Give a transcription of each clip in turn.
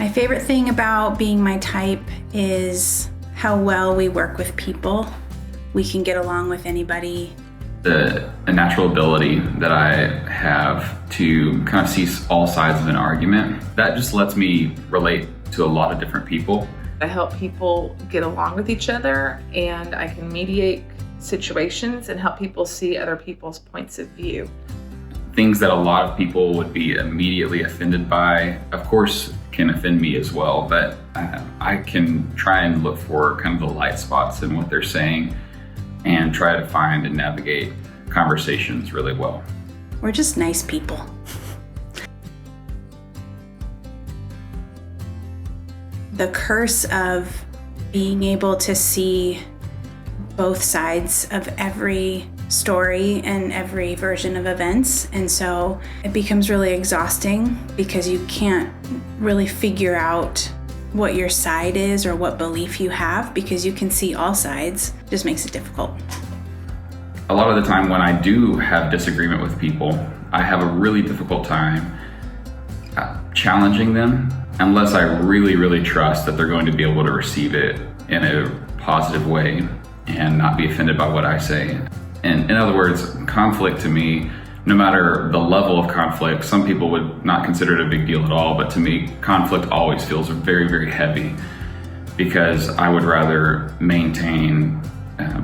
My favorite thing about being my type is how well we work with people. We can get along with anybody. A natural ability that I have to kind of see all sides of an argument. That just lets me relate to a lot of different people. I help people get along with each other, and I can mediate situations and help people see other people's points of view. Things that a lot of people would be immediately offended by, of course, can offend me as well, but I can try and look for kind of the light spots in what they're saying and try to find and navigate conversations really well. We're just nice people. The curse of being able to see both sides of every story and every version of events. And so it becomes really exhausting because you can't really figure out what your side is or what belief you have because you can see all sides. It just makes it difficult. A lot of the time when I do have disagreement with people, I have a really difficult time challenging them unless I really, really trust that they're going to be able to receive it in a positive way and not be offended by what I say. And in other words, conflict to me, no matter the level of conflict, some people would not consider it a big deal at all, but to me, conflict always feels very, very heavy because I would rather maintain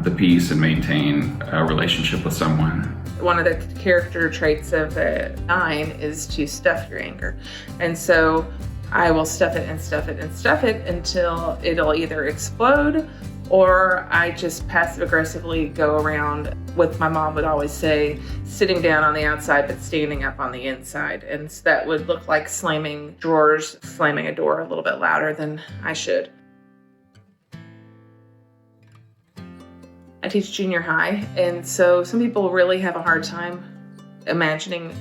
the peace and maintain a relationship with someone. One of the character traits of the 9 is to stuff your anger. And so I will stuff it and stuff it and stuff it until it'll either explode or I just passive aggressively go around, what my mom would always say, sitting down on the outside but standing up on the inside. And that would look like slamming drawers, slamming a door a little bit louder than I should. I teach junior high, and so some people really have a hard time imagining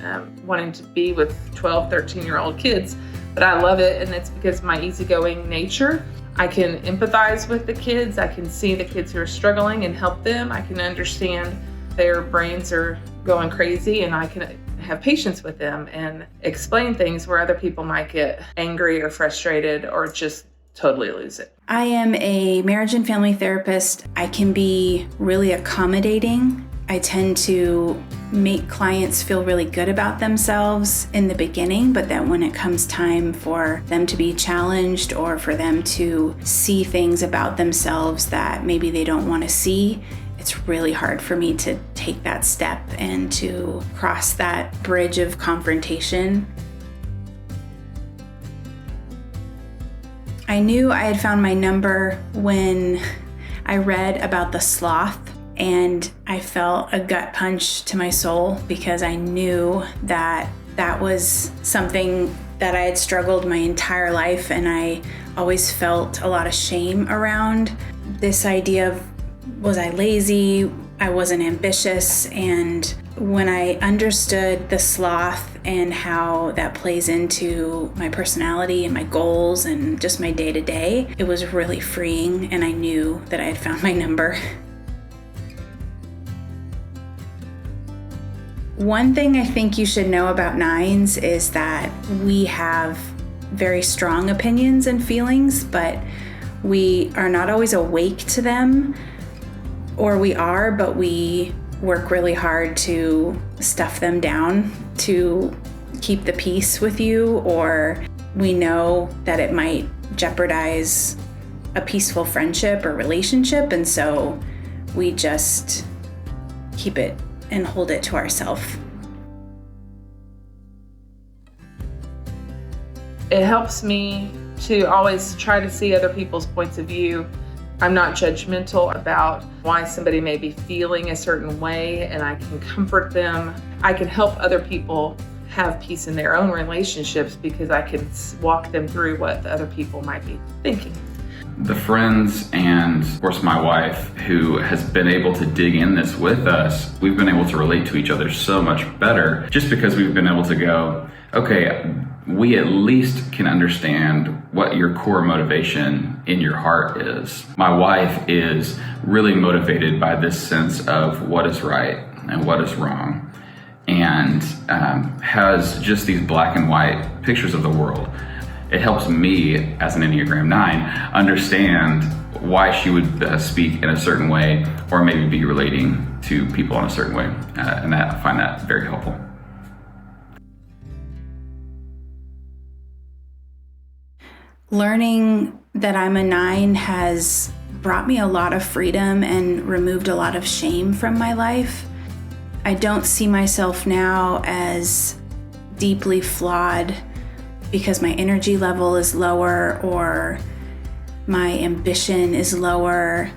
wanting to be with 12, 13-year-old kids, but I love it, and it's because of my easygoing nature. I can empathize with the kids. I can see the kids who are struggling and help them. I can understand their brains are going crazy, and I can have patience with them and explain things where other people might get angry or frustrated or just totally lose it. I am a marriage and family therapist. I can be really accommodating. I tend to make clients feel really good about themselves in the beginning, but then when it comes time for them to be challenged or for them to see things about themselves that maybe they don't want to see, it's really hard for me to take that step and to cross that bridge of confrontation. I knew I had found my number when I read about the sloth, and I felt a gut punch to my soul because I knew that that was something that I had struggled my entire life, and I always felt a lot of shame around this idea of, was I lazy? I wasn't ambitious. And when I understood the sloth and how that plays into my personality and my goals and just my day-to-day, it was really freeing, and I knew that I had found my number. One thing I think you should know about 9s is that we have very strong opinions and feelings, but we are not always awake to them, or we are, but we work really hard to stuff them down to keep the peace with you, or we know that it might jeopardize a peaceful friendship or relationship, and so we just keep it and hold it to ourselves. It helps me to always try to see other people's points of view. I'm not judgmental about why somebody may be feeling a certain way, and I can comfort them. I can help other people have peace in their own relationships because I can walk them through what the other people might be thinking. The friends and, of course, my wife, who has been able to dig in this with us, we've been able to relate to each other so much better just because we've been able to go, okay, we at least can understand what your core motivation in your heart is. My wife is really motivated by this sense of what is right and what is wrong, and has just these black and white pictures of the world. it helps me as an Enneagram 9 understand why she would speak in a certain way, or maybe be relating to people in a certain way. And that, I find that very helpful. Learning that I'm a 9 has brought me a lot of freedom and removed a lot of shame from my life. I don't see myself now as deeply flawed because my energy level is lower or my ambition is lower.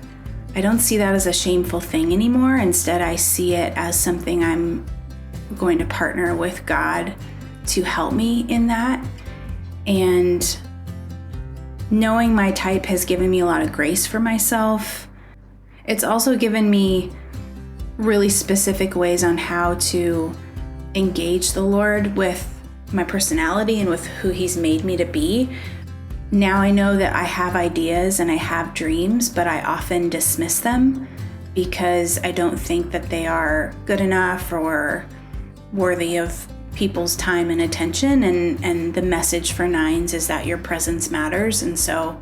I don't see that as a shameful thing anymore. Instead, I see it as something I'm going to partner with God to help me in that. And knowing my type has given me a lot of grace for myself. It's also given me really specific ways on how to engage the Lord with my personality and with who He's made me to be. Now I know that I have ideas and I have dreams, but I often dismiss them because I don't think that they are good enough or worthy of people's time and attention. And the message for 9s is that your presence matters. And so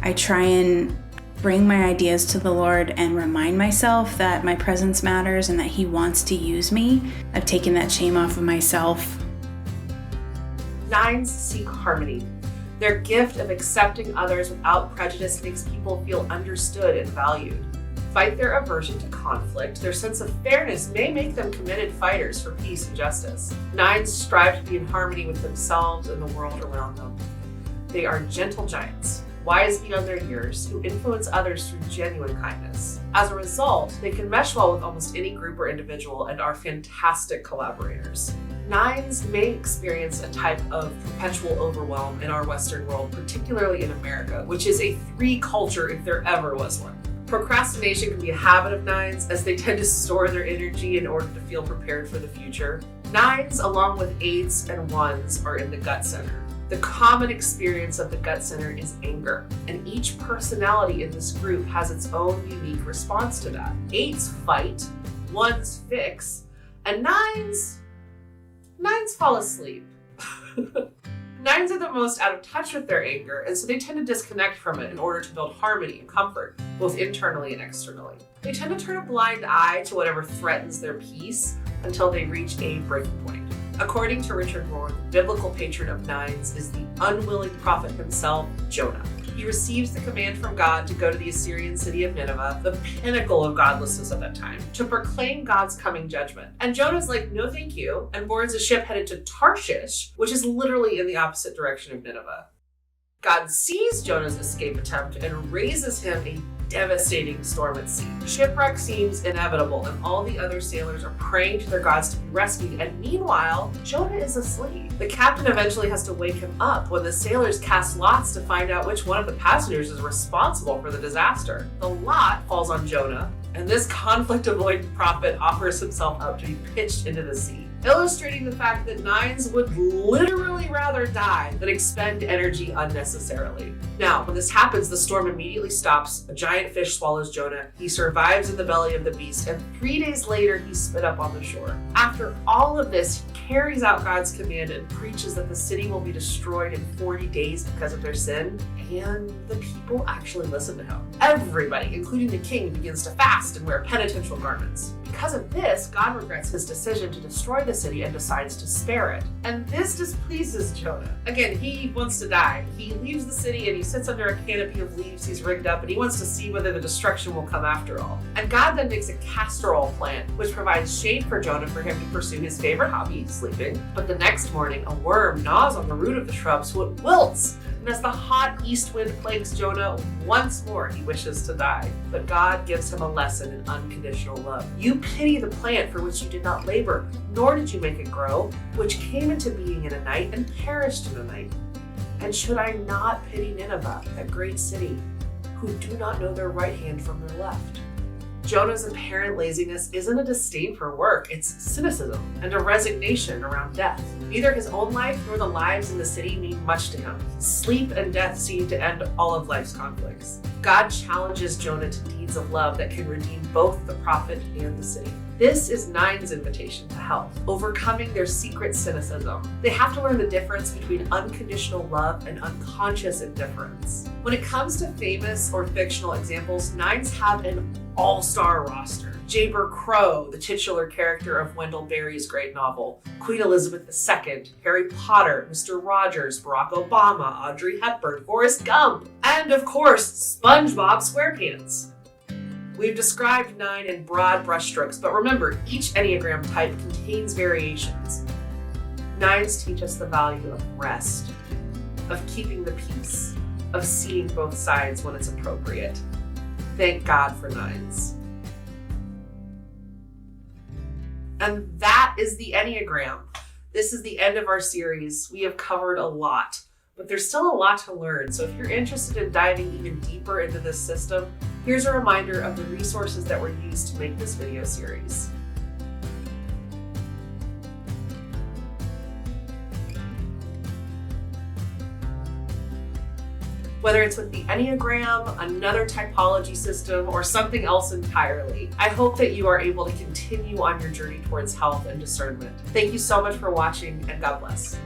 I try and bring my ideas to the Lord and remind myself that my presence matters and that He wants to use me. I've taken that shame off of myself. 9s seek harmony. Their gift of accepting others without prejudice makes people feel understood and valued. Despite their aversion to conflict, their sense of fairness may make them committed fighters for peace and justice. 9s strive to be in harmony with themselves and the world around them. They are gentle giants, wise beyond their years, who influence others through genuine kindness. As a result, they can mesh well with almost any group or individual and are fantastic collaborators. 9s may experience a type of perpetual overwhelm in our Western world, particularly in America, which is a 3 culture if there ever was one. Procrastination can be a habit of 9s as they tend to store their energy in order to feel prepared for the future. 9s, along with 8s and 1s, are in the gut center. The common experience of the gut center is anger, and each personality in this group has its own unique response to that. 8s fight, 1s fix, and 9s fall asleep. 9s are the most out of touch with their anger, and so they tend to disconnect from it in order to build harmony and comfort, both internally and externally. They tend to turn a blind eye to whatever threatens their peace until they reach a breaking point. According to Richard Rohr, the biblical patron of 9s is the unwilling prophet himself, Jonah. He receives the command from God to go to the Assyrian city of Nineveh, the pinnacle of godlessness at that time, to proclaim God's coming judgment. And Jonah's like, no thank you, and boards a ship headed to Tarshish, which is literally in the opposite direction of Nineveh. God sees Jonah's escape attempt and raises him a devastating storm at sea. Shipwreck seems inevitable, and all the other sailors are praying to their gods to be rescued, and meanwhile, Jonah is asleep. The captain eventually has to wake him up when the sailors cast lots to find out which one of the passengers is responsible for the disaster. The lot falls on Jonah, and this conflict-avoidant prophet offers himself up to be pitched into the sea, illustrating the fact that 9s would literally rather die than expend energy unnecessarily. Now, when this happens, the storm immediately stops, a giant fish swallows Jonah, he survives in the belly of the beast, and 3 days later, he's spit up on the shore. After all of this, he carries out God's command and preaches that the city will be destroyed in 40 days because of their sin, and the people actually listen to him. Everybody, including the king, begins to fast and wear penitential garments. Because of this, God regrets his decision to destroy the city and decides to spare it. And this displeases Jonah. Again, he wants to die. He leaves the city and he sits under a canopy of leaves he's rigged up, and he wants to see whether the destruction will come after all. And God then makes a castor oil plant, which provides shade for Jonah for him to pursue his favorite hobby, sleeping. But the next morning, a worm gnaws on the root of the shrub so it wilts. And as the hot east wind plagues Jonah, once more he wishes to die. But God gives him a lesson in unconditional love. You pity the plant for which you did not labor, nor did you make it grow, which came into being in a night and perished in a night. And should I not pity Nineveh, that great city, who do not know their right hand from their left? Jonah's apparent laziness isn't a disdain for work, it's cynicism and a resignation around death. Neither his own life nor the lives in the city mean much to him. Sleep and death seem to end all of life's conflicts. God challenges Jonah to deeds of love that can redeem both the prophet and the city. This is Nine's invitation to health, overcoming their secret cynicism. They have to learn the difference between unconditional love and unconscious indifference. When it comes to famous or fictional examples, Nines have an all-star roster. Jayber Crow, the titular character of Wendell Berry's great novel, Queen Elizabeth II, Harry Potter, Mr. Rogers, Barack Obama, Audrey Hepburn, Forrest Gump, and of course, SpongeBob SquarePants. We've described 9 in broad brushstrokes, but remember, each Enneagram type contains variations. 9s teach us the value of rest, of keeping the peace, of seeing both sides when it's appropriate. Thank God for 9s. And that is the Enneagram. This is the end of our series. We have covered a lot, but there's still a lot to learn. So if you're interested in diving even deeper into this system, here's a reminder of the resources that were used to make this video series. Whether it's with the Enneagram, another typology system, or something else entirely, I hope that you are able to continue on your journey towards health and discernment. Thank you so much for watching, and God bless.